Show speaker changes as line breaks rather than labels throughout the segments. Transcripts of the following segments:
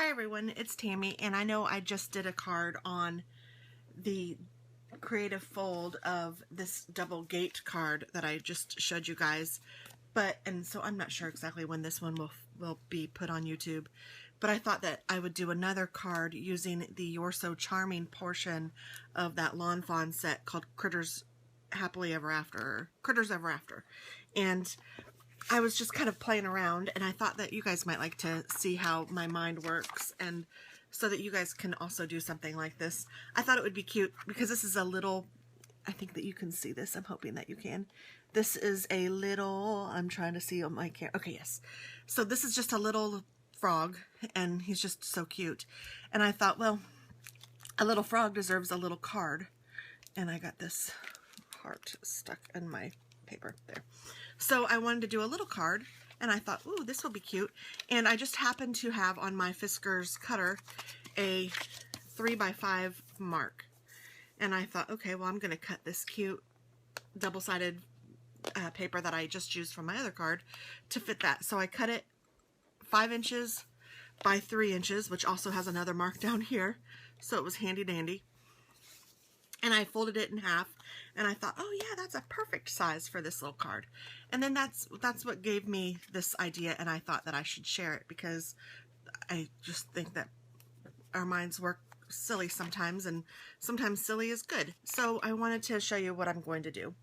Hi everyone, it's Tammy, and I know I just did a card on the creative fold of this double gate card that I just showed you guys, and so I'm not sure exactly when this one will be put on YouTube, but I thought that I would do another card using the You're So Charming portion of that Lawn Fawn set called Critters Happily Ever After, or Critters Ever After, and I was just kind of playing around, and I thought that you guys might like to see how my mind works, and so that you guys can also do something like this. I thought it would be cute because this is a little, I think that you can see this. I'm hoping that you can. This is a little, I'm trying to see on my camera. Okay, yes. So this is just a little frog, and he's just so cute. And I thought, well, a little frog deserves a little card. And I got this heart stuck in my paper there. So I wanted to do a little card, and I thought, ooh, this will be cute. And I just happened to have on my Fiskars cutter a 3x5 mark. And I thought, okay, well, I'm going to cut this cute double-sided paper that I just used from my other card to fit that. So I cut it 5 inches by 3 inches, which also has another mark down here. So it was handy dandy. And I folded it in half, and I thought, oh yeah, that's a perfect size for this little card. And then that's what gave me this idea, and I thought that I should share it because I just think that our minds work silly sometimes, and sometimes silly is good. So I wanted to show you what I'm going to do.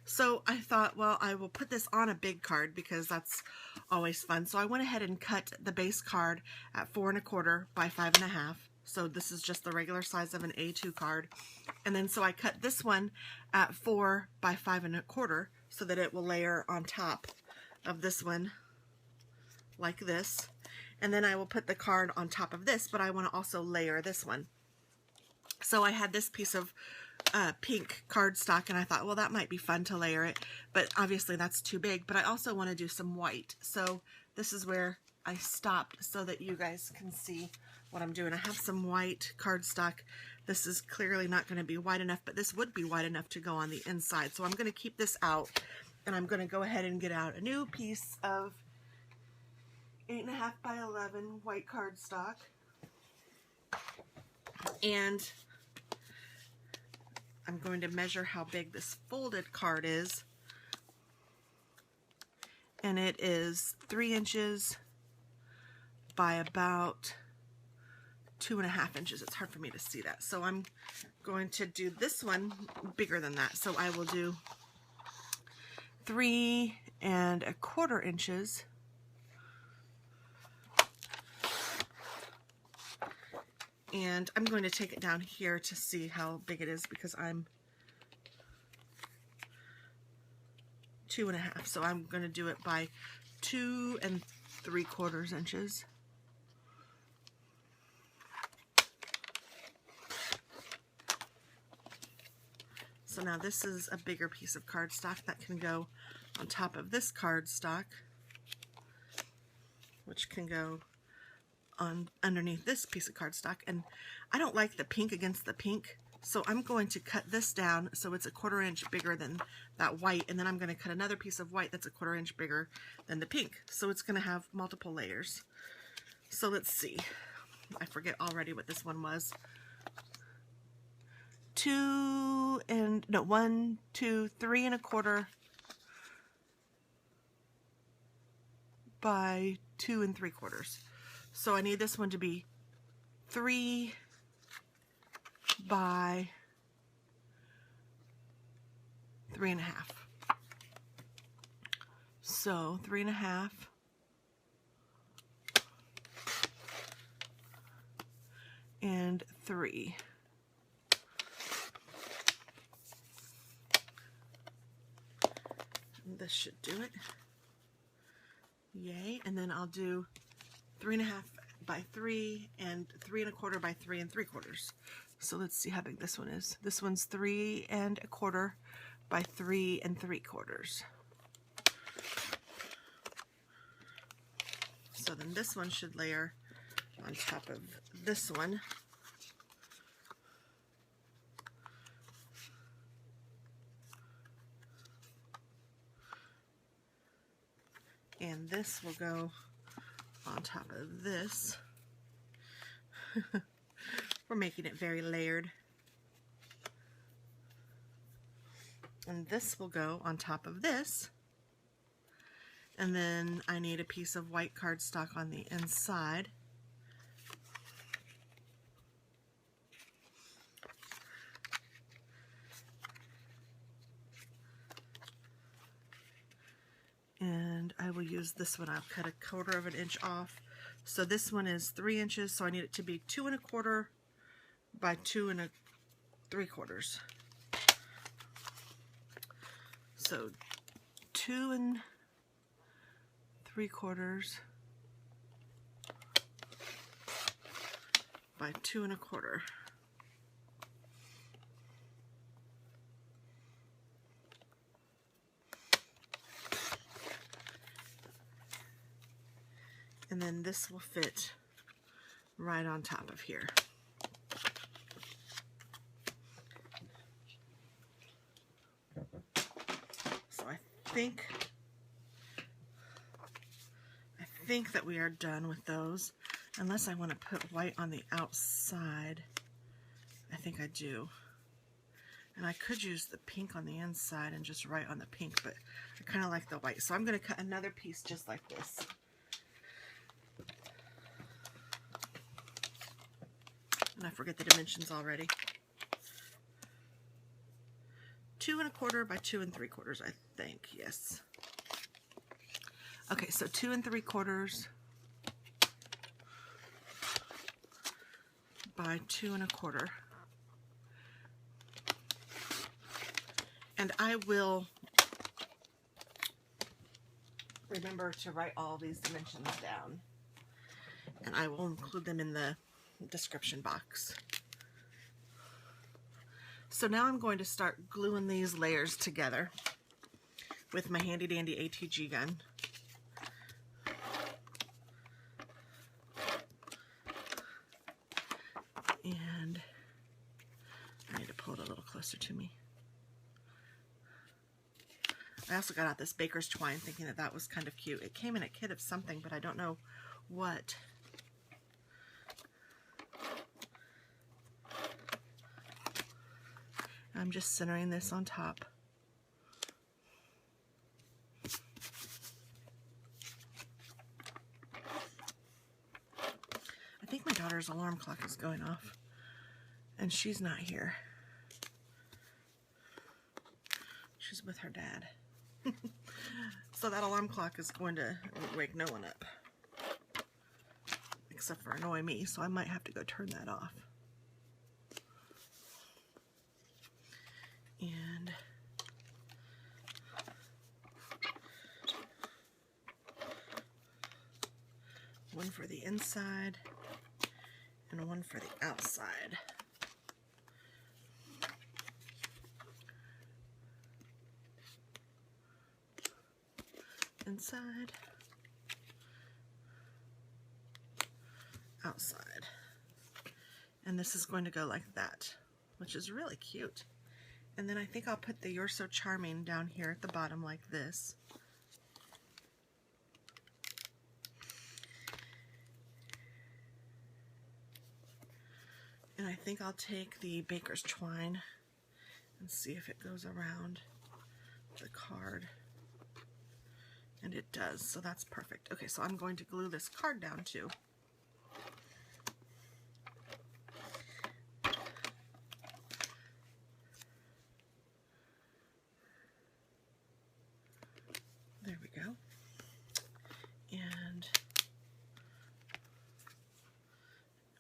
So I thought, well, I will put this on a big card because that's always fun. So I went ahead and cut the base card at 4 1/4 by 5 1/2. So this is just the regular size of an A2 card. And then so I cut this one at 4 by 5 1/4 so that it will layer on top of this one like this. And then I will put the card on top of this, but I want to also layer this one. So I had this piece of pink cardstock, and I thought, well, that might be fun to layer it, but obviously that's too big. But I also want to do some white. So this is where I stopped so that you guys can see what I'm doing. I have some white cardstock. This is clearly not going to be wide enough, but this would be wide enough to go on the inside. So I'm going to keep this out, and I'm going to go ahead and get out a new piece of 8 1/2 by 11 white cardstock. And I'm going to measure how big this folded card is. And it is 3 inches by about 2 1/2 inches. It's hard for me to see that. So I'm going to do this one bigger than that. So I will do 3 1/4 inches. And I'm going to take it down here to see how big it is because I'm 2 1/2. So I'm going to do it by 2 3/4 inches. So now this is a bigger piece of cardstock that can go on top of this cardstock, which can go on underneath this piece of cardstock. And I don't like the pink against the pink, so I'm going to cut this down so it's 1/4 inch bigger than that white, and then I'm going to cut another piece of white that's 1/4 inch bigger than the pink, so it's going to have multiple layers. So let's see, I forget already what this one was. 1, 2, 3 1/4 by 2 3/4. So I need this one to be 3 by 3 1/2. So 3 1/2 and 3. This should do it. Yay. And then I'll do 3 1/2 by 3 and 3 1/4 by 3 3/4. So let's see how big this one is. This one's 3 1/4 by 3 3/4. So then this one should layer on top of this one. And this will go on top of this. We're making it very layered. And this will go on top of this. And then I need a piece of white cardstock on the inside. And I will use this one. I'll cut 1/4 of an inch off. So this one is 3 inches, so I need it to be 2 1/4 by 2 3/4. So 2 3/4 by 2 1/4. And then this will fit right on top of here. So I think that we are done with those, unless I want to put white on the outside. I think I do. And I could use the pink on the inside and just write on the pink, but I kind of like the white. So I'm going to cut another piece just like this. And I forget the dimensions already. 2 1/4 by 2 3/4, I think. Yes. Okay, so 2 3/4 by 2 1/4. And I will remember to write all these dimensions down. And I will include them in the description box. So now I'm going to start gluing these layers together with my handy dandy ATG gun. And I need to pull it a little closer to me. I also got out this baker's twine thinking that that was kind of cute. It came in a kit of something, but I don't know what. I'm just centering this on top. I think my daughter's alarm clock is going off, and she's not here. She's with her dad. So that alarm clock is going to wake no one up, except for annoy me, so I might have to go turn that off. And one for the inside and one for the outside. Inside, outside. And this is going to go like that, which is really cute. And then I think I'll put the You're So Charming down here at the bottom like this. And I think I'll take the baker's twine and see if it goes around the card. And it does, so that's perfect. Okay, so I'm going to glue this card down too. There we go. And it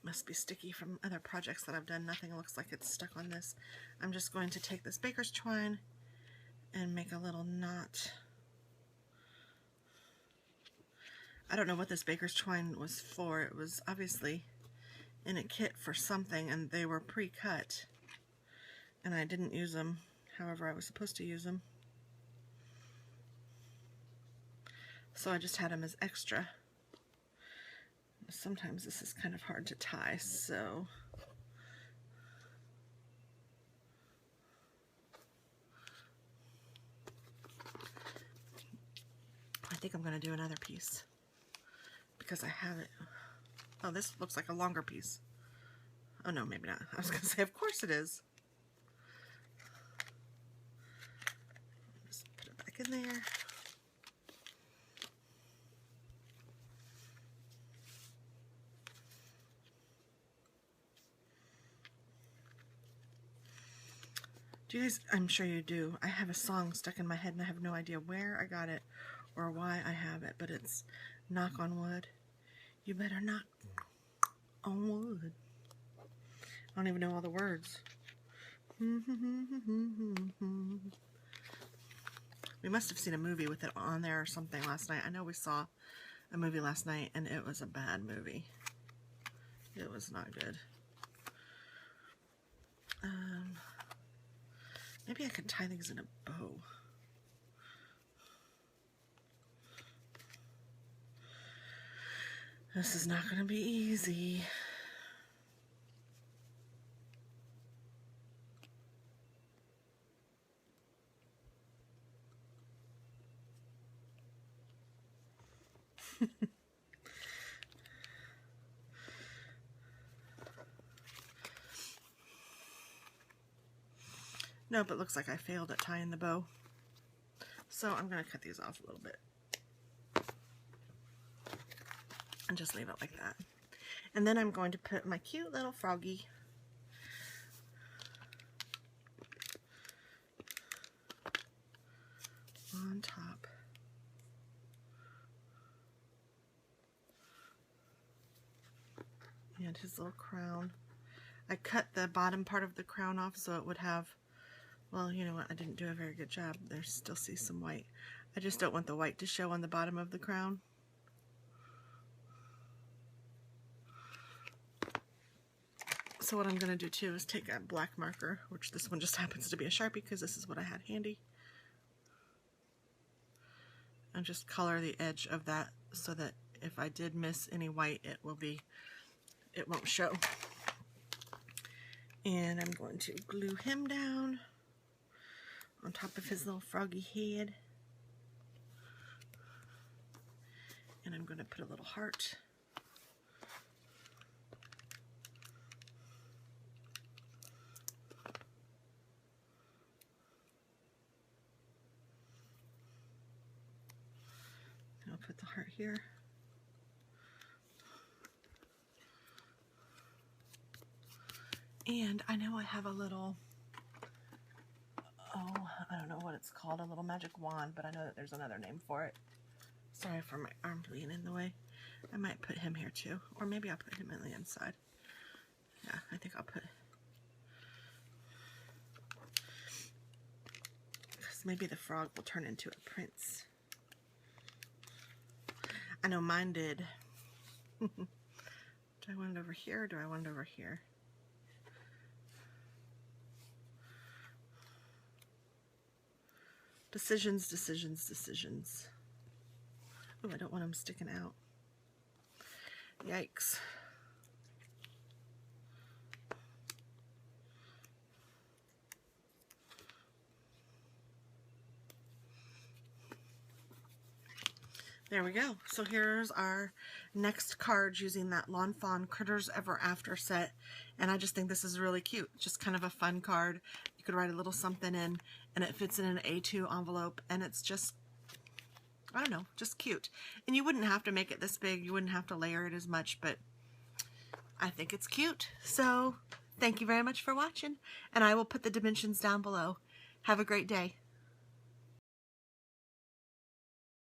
must be sticky from other projects that I've done. Nothing looks like it's stuck on this. I'm just going to take this baker's twine and make a little knot. I don't know what this baker's twine was for. It was obviously in a kit for something, and they were pre-cut. And I didn't use them however I was supposed to use them. So I just had them as extra. Sometimes this is kind of hard to tie, so I think I'm going to do another piece because I have it. Oh, this looks like a longer piece. Oh no, maybe not. I was going to say, of course it is. Just put it back in there. Do you guys, I'm sure you do. I have a song stuck in my head and I have no idea where I got it or why I have it, but it's Knock on Wood. You better knock on wood. I don't even know all the words. We must have seen a movie with it on there or something last night. I know we saw a movie last night and it was a bad movie. It was not good. Maybe I could tie things in a bow. This is not going to be easy. Nope, it looks like I failed at tying the bow. So I'm going to cut these off a little bit. And just leave it like that. And then I'm going to put my cute little froggy on top. And his little crown. I cut the bottom part of the crown off so it would have, well, you know what, I didn't do a very good job. There still see some white. I just don't want the white to show on the bottom of the crown. So what I'm going to do too is take a black marker, which this one just happens to be a Sharpie because this is what I had handy, and just color the edge of that so that if I did miss any white, it won't show. And I'm going to glue him down on top of his little froggy head. And I'm going to put a little heart. And I'll put the heart here. And I know I have a little, oh, I don't know what it's called, a little magic wand, but I know that there's another name for it. Sorry for my arm being in the way. I might put him here too, or maybe I'll put him on the inside. Yeah, I think I'll put, because maybe the frog will turn into a prince. I know mine did. Do I want it over here or do I want it over here? Decisions, decisions, decisions. Oh, I don't want them sticking out. Yikes. There we go. So here's our next card using that Lawn Fawn Critters Ever After set. And I just think this is really cute. Just kind of a fun card. You could write a little something in and it fits in an A2 envelope and it's just, I don't know, just cute. And you wouldn't have to make it this big. You wouldn't have to layer it as much, but I think it's cute. So thank you very much for watching and I will put the dimensions down below. Have a great day.